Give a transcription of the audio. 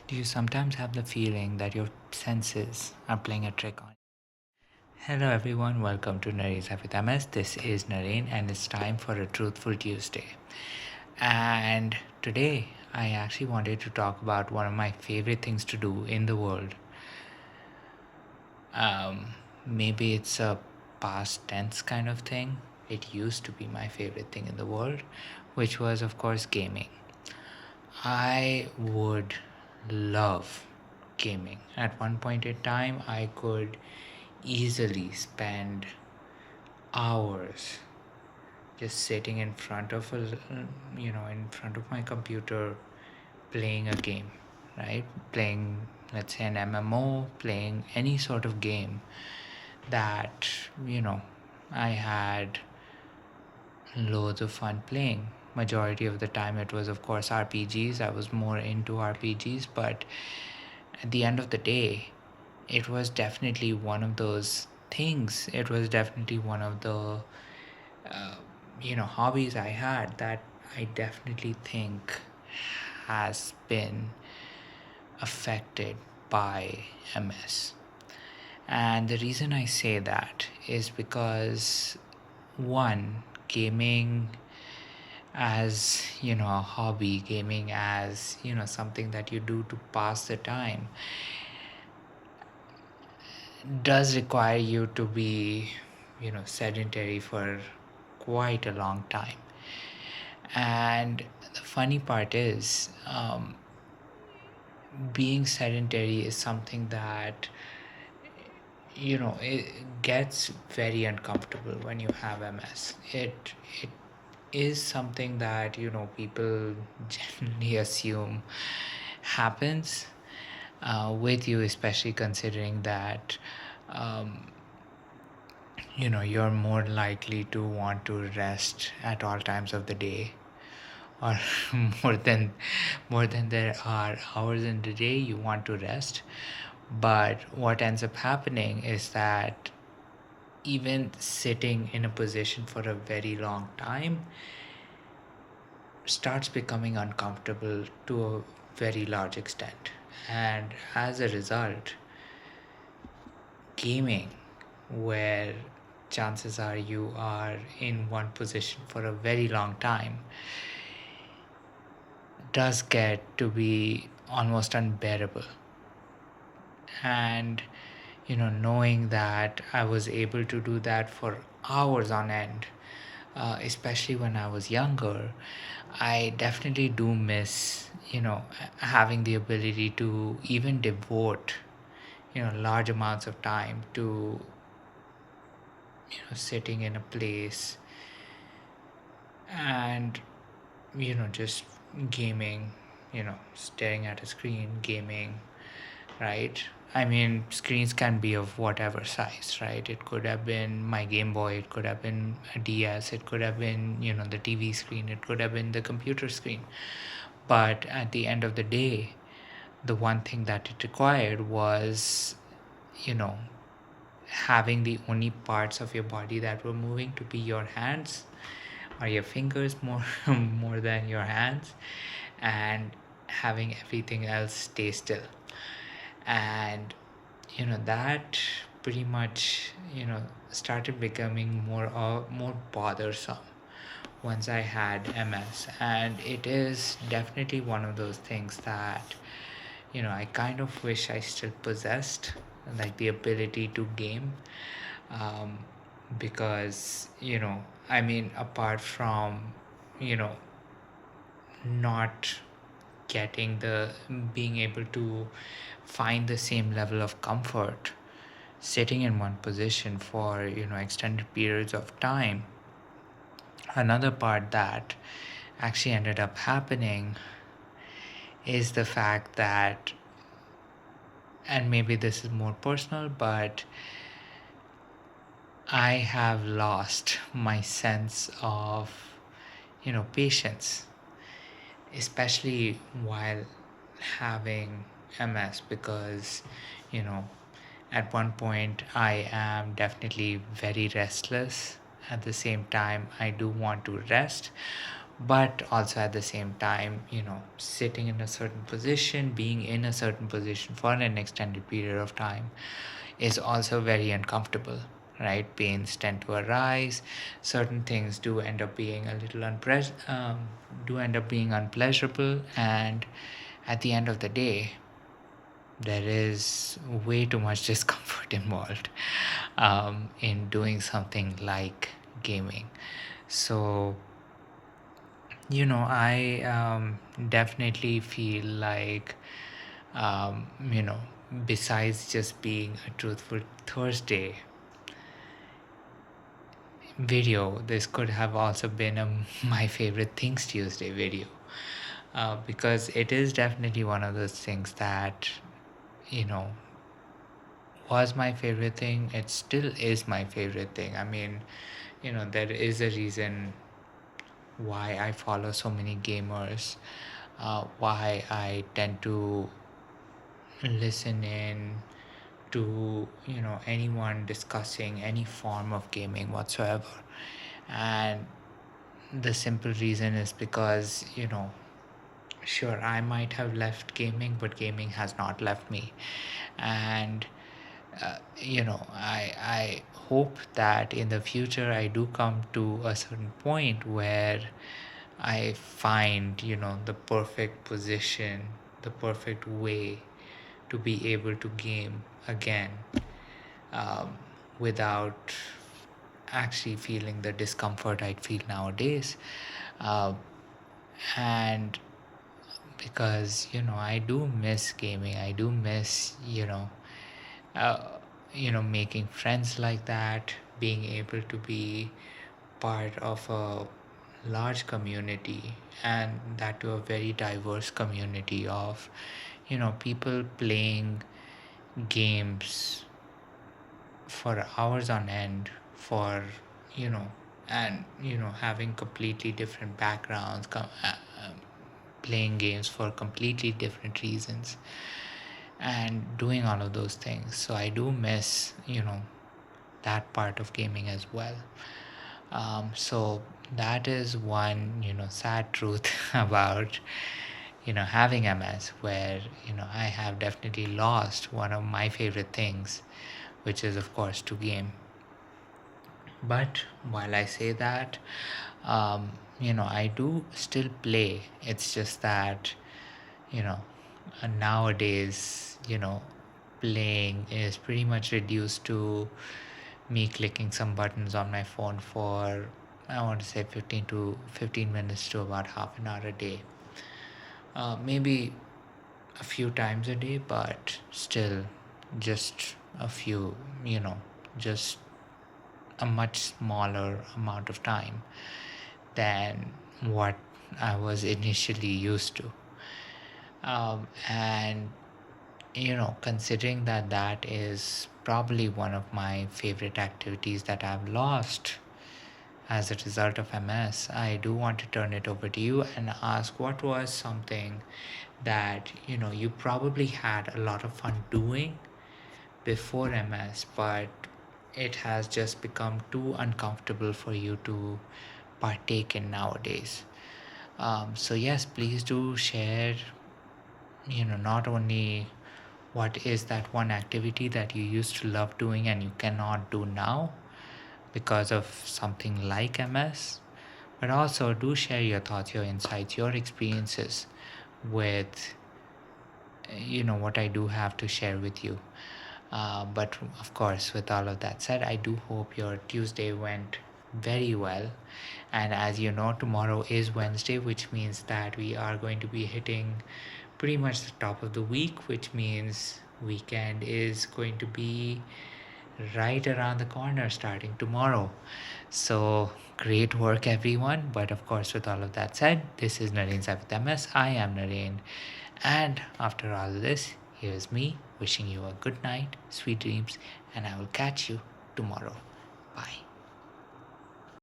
Do you sometimes have the feeling that your senses are playing a trick on you? Hello everyone, welcome to Narene's with MS. This is Narene and it's time for a Truthful Tuesday. And today I actually wanted to talk about one of my favorite things to do in the world. Maybe it's a past tense kind of thing. It used to be my favorite thing in the world, which was, of course, gaming. I would love gaming. At one point in time, I could easily spend hours just sitting in front of in front of my computer playing a game, right? Playing, let's say, an MMO, playing any sort of game that, I had loads of fun playing. Majority of the time it was, of course, RPGs. I was more into RPGs, but at the end of the day, it was definitely one of those things. It was definitely one of the hobbies I had that I definitely think has been affected by MS. And the reason I say that is because, one, gaming as a hobby, gaming as something that you do to pass the time, does require you to be sedentary for quite a long time. And the funny part is, being sedentary is something that it gets very uncomfortable when you have MS. It is something that people generally assume happens with you, especially considering that um, you're more likely to want to rest at all times of the day, or more than there are hours in the day you want to rest. But what ends up happening is that even sitting in a position for a very long time starts becoming uncomfortable to a very large extent. And as a result, gaming, where chances are you are in one position for a very long time, does get to be almost unbearable. And knowing that I was able to do that for hours on end, especially when I was younger, I definitely do miss having the ability to even devote large amounts of time to sitting in a place and just gaming, staring at a screen, gaming, right? I mean, screens can be of whatever size, right? It could have been my Game Boy, it could have been a DS, it could have been, the TV screen, it could have been the computer screen. But at the end of the day, the one thing that it required was, you know, having the only parts of your body that were moving to be your hands or your fingers more more than your hands, and having everything else stay still. And that pretty much started becoming more bothersome once I had MS. And it is definitely one of those things that I kind of wish I still possessed, like the ability to game. um, because I mean, apart from you know not getting the being able to find the same level of comfort sitting in one position for extended periods of time, another part that actually ended up happening is the fact that, and maybe this is more personal, but I have lost my sense of patience, especially while having MS, because you know at one point I am definitely very restless. At the same time, I do want to rest, but also at the same time, sitting in a certain position, being in a certain position for an extended period of time is also very uncomfortable, right? Pains tend to arise. Certain things do end up being a little do end up being unpleasurable, and at the end of the day, there is way too much discomfort involved in doing something like gaming. So, I definitely feel like, um, you know, besides just being a Truthful Thursday video, this could have also been a My Favorite Things Tuesday video. Because it is definitely one of those things that, you know, was my favorite thing. It still is my favorite thing. I mean, there is a reason why I follow so many gamers, why I tend to listen in to anyone discussing any form of gaming whatsoever. And the simple reason is because sure, I might have left gaming, but gaming has not left me. And I hope that in the future I do come to a certain point where I find the perfect position, the perfect way to be able to game again, um, without actually feeling the discomfort I feel nowadays. uh, and because I do miss gaming, I do miss uh, making friends like that, being able to be part of a large community, and that to a very diverse community of people playing games for hours on end, for you know and having completely different backgrounds, playing games for completely different reasons, and doing all of those things. So I do miss that part of gaming as well. So that is one sad truth about having MS, where I have definitely lost one of my favorite things, which is of course to game. But while I say that, I do still play. It's just that you know nowadays playing is pretty much reduced to me clicking some buttons on my phone for, I want to say, 15 minutes to about half an hour a day. Maybe a few times a day, but still just a few, just a much smaller amount of time than what I was initially used to. And considering that that is probably one of my favorite activities that I've lost as a result of MS, I do want to turn it over to you and ask, what was something that you probably had a lot of fun doing before MS, but it has just become too uncomfortable for you to partake in nowadays. So yes, please do share, not only what is that one activity that you used to love doing and you cannot do now because of something like MS, but also do share your thoughts, your insights, your experiences with what I do have to share with you. But of course, with all of that said, I do hope your Tuesday went very well. And as you know, tomorrow is Wednesday, which means that we are going to be hitting pretty much the top of the week, which means weekend is going to be right around the corner starting tomorrow. So great work, everyone. But of course, with all of that said, this is Naren with MS. I am Naren. And after all of this, here's me wishing you a good night, sweet dreams, and I will catch you tomorrow. Bye.